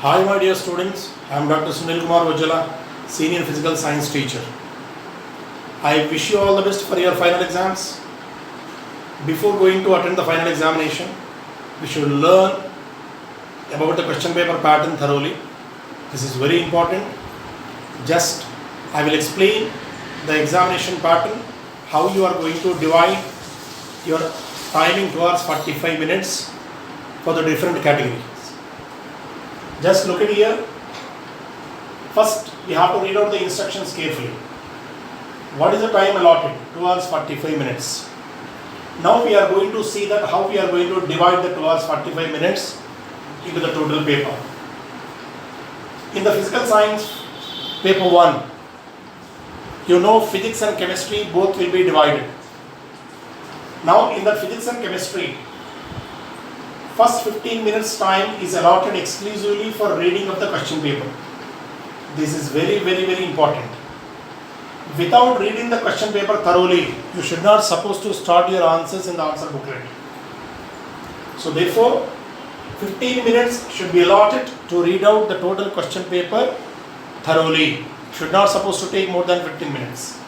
Hi my dear students, I am Dr. Sunil Kumar Vajjala, Senior Physical Science Teacher. I wish you all the best for your final exams. Before going to attend the final examination, we should learn about the question paper pattern thoroughly. This is very important. Just I will explain the examination pattern, how you are going to divide your timing towards 45 minutes for the different categories. Just look at here. First, we have to read out the instructions carefully. What is the time allotted? 2 hours 45 minutes. Now we are going to see that how we are going to divide the 2 hours 45 minutes into the total paper. In the physical science paper 1, you know physics and chemistry both will be divided. Now in the physics and chemistry, first 15 minutes time is allotted exclusively for reading of the question paper. This is very important. Without reading the question paper thoroughly, you should not supposed to start your answers in the answer booklet. So therefore, 15 minutes should be allotted to read out the total question paper thoroughly. Should not supposed to take more than 15 minutes.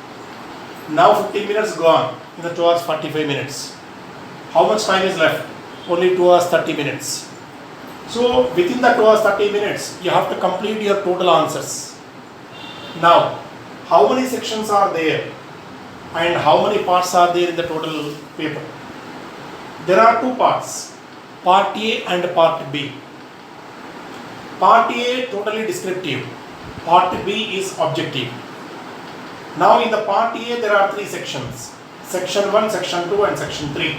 Now 15 minutes gone in the 2 hours 45 minutes. How much time is left? Only 2 hours 30 minutes. So within the 2 hours 30 minutes, you have to complete your total answers. Now, how many sections are there and how many parts are there in the total paper? There are two parts, part A and part B. Part A totally descriptive, part B is objective. Now in the part A there are three sections, section 1, section 2 and section 3.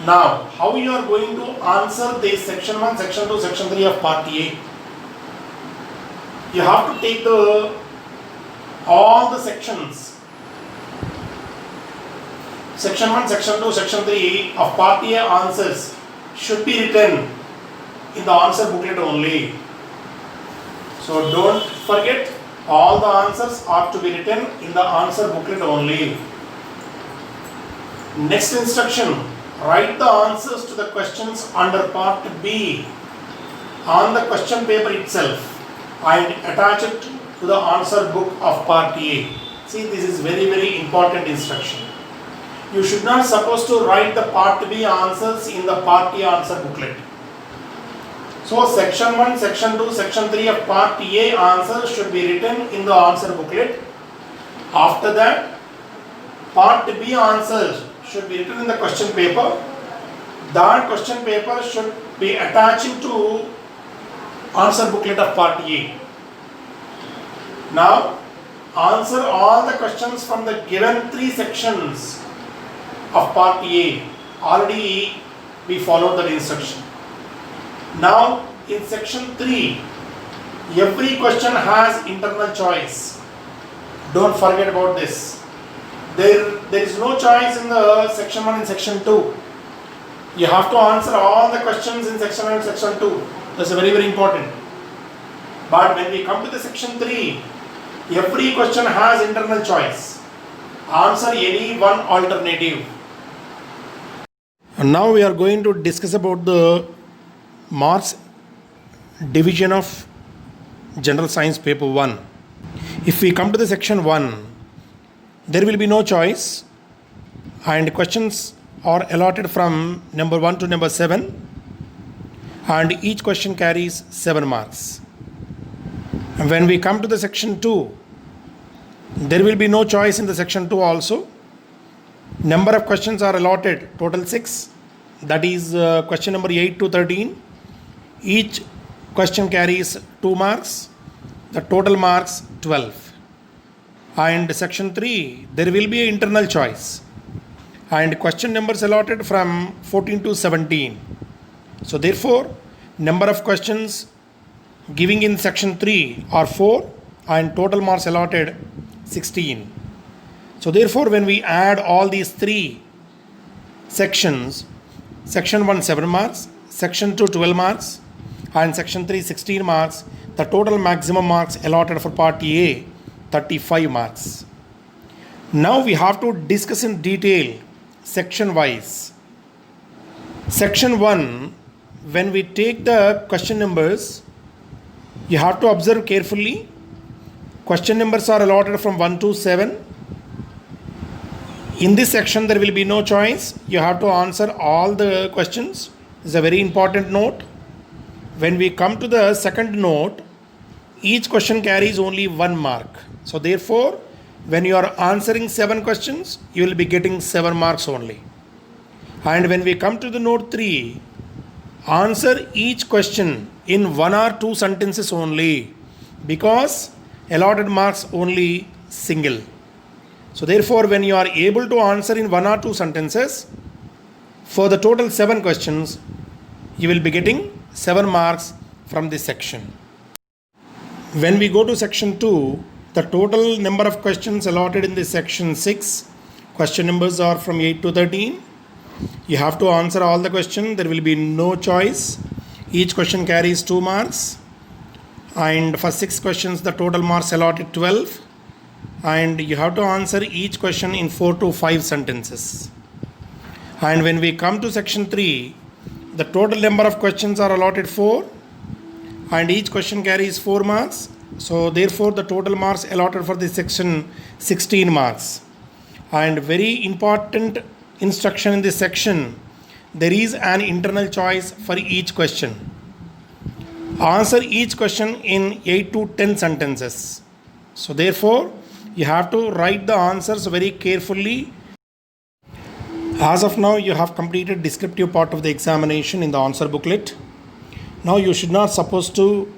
Now, how you are going to answer this section 1, section 2, section 3 of part A? You have to take all the sections. Section 1, section 2, section 3 of part A answers should be written in the answer booklet only. So don't forget, all the answers are to be written in the answer booklet only. Next instruction. Write the answers to the questions under part B on the question paper itself and attach it to the answer book of part A. See, this is very important instruction. You should not supposed to write the part B answers in the part A answer booklet. So section 1, section 2, section 3 of part A answers should be written in the answer booklet. After that, part B answers should be written in the question paper. That question paper should be attaching to answer booklet of part A. Now, answer all the questions from the given three sections of part A. Already we followed that instruction. Now, in section 3, every question has internal choice. Don't forget about this. There is no choice in the section 1 and section 2. You have to answer all the questions in section 1 and section 2. That's very important. But when we come to the section 3, every question has internal choice. Answer any one alternative. And now we are going to discuss about the marks division of General Science paper 1. If we come to the section 1, there will be no choice and questions are allotted from number 1 to number 7 and each question carries 7 marks. And when we come to the section 2, there will be no choice in the section 2 also. Number of questions are allotted, total 6, that is question number 8 to 13. Each question carries 2 marks, the total marks 12. And section 3, there will be an internal choice and question numbers allotted from 14 to 17. So therefore, number of questions giving in section 3 are 4 and total marks allotted 16. So therefore, when we add all these three sections, section 1 7 marks, section 2 12 marks and section 3 16 marks, the total maximum marks allotted for part A 35 marks. Now we have to discuss in detail section wise. Section 1 when we take the question numbers, you have to observe carefully. Question numbers are allotted from 1 to 7. In this section, there will be no choice. You have to answer all the questions. It's a very important note. When we come to the second note, each question carries only 1 mark. So therefore, when you are answering 7 questions, you will be getting 7 marks only. And when we come to the note 3, answer each question in 1 or 2 sentences only, because allotted marks only single. So therefore, when you are able to answer in 1 or 2 sentences, for the total 7 questions, you will be getting 7 marks from this section. When we go to section 2, the total number of questions allotted in this section 6, question numbers are from 8 to 13. You have to answer all the questions. There will be no choice. Each question carries 2 marks. And for 6 questions, the total marks allotted 12. And you have to answer each question in 4 to 5 sentences. And when we come to section 3, the total number of questions are allotted 4. And each question carries 4 marks. So therefore, the total marks allotted for this section 16 marks. And very important instruction in this section, there is an internal choice for each question. Answer each question in 8 to 10 sentences. So therefore, you have to write the answers very carefully. As of now, you have completed descriptive part of the examination in the answer booklet. Now you should not supposed to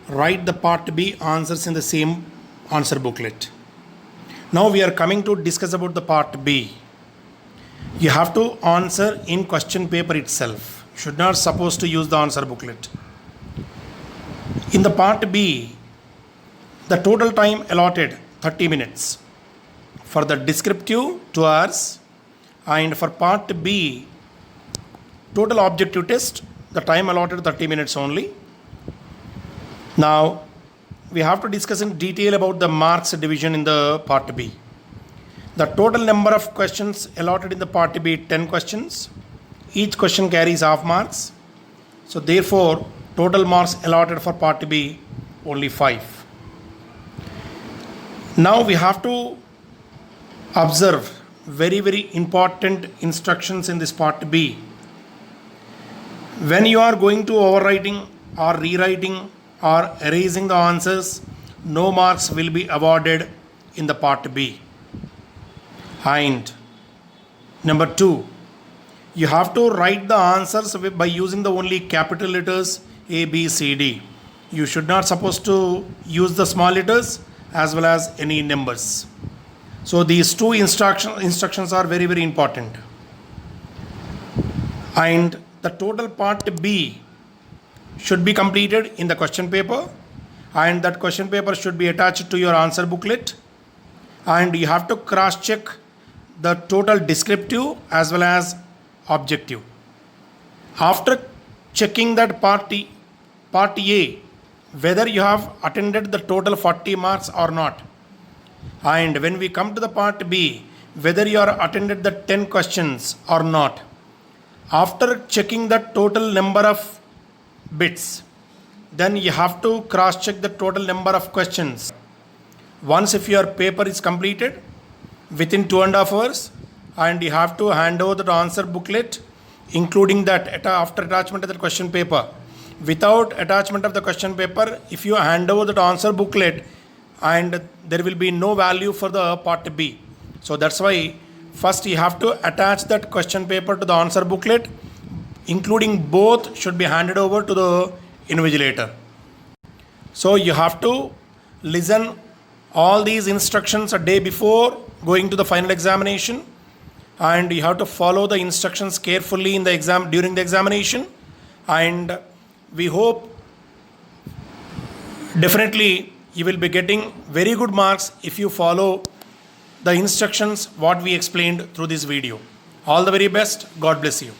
write the part B answers in the same answer booklet. Now we are coming to discuss about the part B. You have to answer in question paper itself. You should not supposed to use the answer booklet. In the part B, the total time allotted 30 minutes. For the descriptive 2 hours, and for part B, total objective test, the time allotted 30 minutes only. Now we have to discuss in detail about the marks division in the part B. The total number of questions allotted in the part B, 10 questions. Each question carries half marks. So therefore, total marks allotted for part B, only 5. Now we have to observe very important instructions in this part B. When you are going to overwriting or rewriting or erasing the answers, no marks will be awarded in the part B. And number 2, you have to write the answers by using the only capital letters A, B, C, D. You should not supposed to use the small letters as well as any numbers. So these 2 instructions are very important. And the total part B should be completed in the question paper, and that question paper should be attached to your answer booklet, and you have to cross check the total descriptive as well as objective. After checking that part A, whether you have attended the total 40 marks or not, and when we come to the part B, whether you are attended the 10 questions or not. After checking the total number of bits, then you have to cross check the total number of questions. Once if your paper is completed within 2.5 hours, and you have to hand over the answer booklet, including that after attachment of the question paper. Without attachment of the question paper, if you hand over the answer booklet, and there will be no value for the part B. So that's why first you have to attach that question paper to the answer booklet, including both should be handed over to the invigilator. So you have to listen all these instructions a day before going to the final examination, and you have to follow the instructions carefully in the exam during the examination. And we hope definitely you will be getting very good marks if you follow the instructions what we explained through this video. All the very best. God bless you.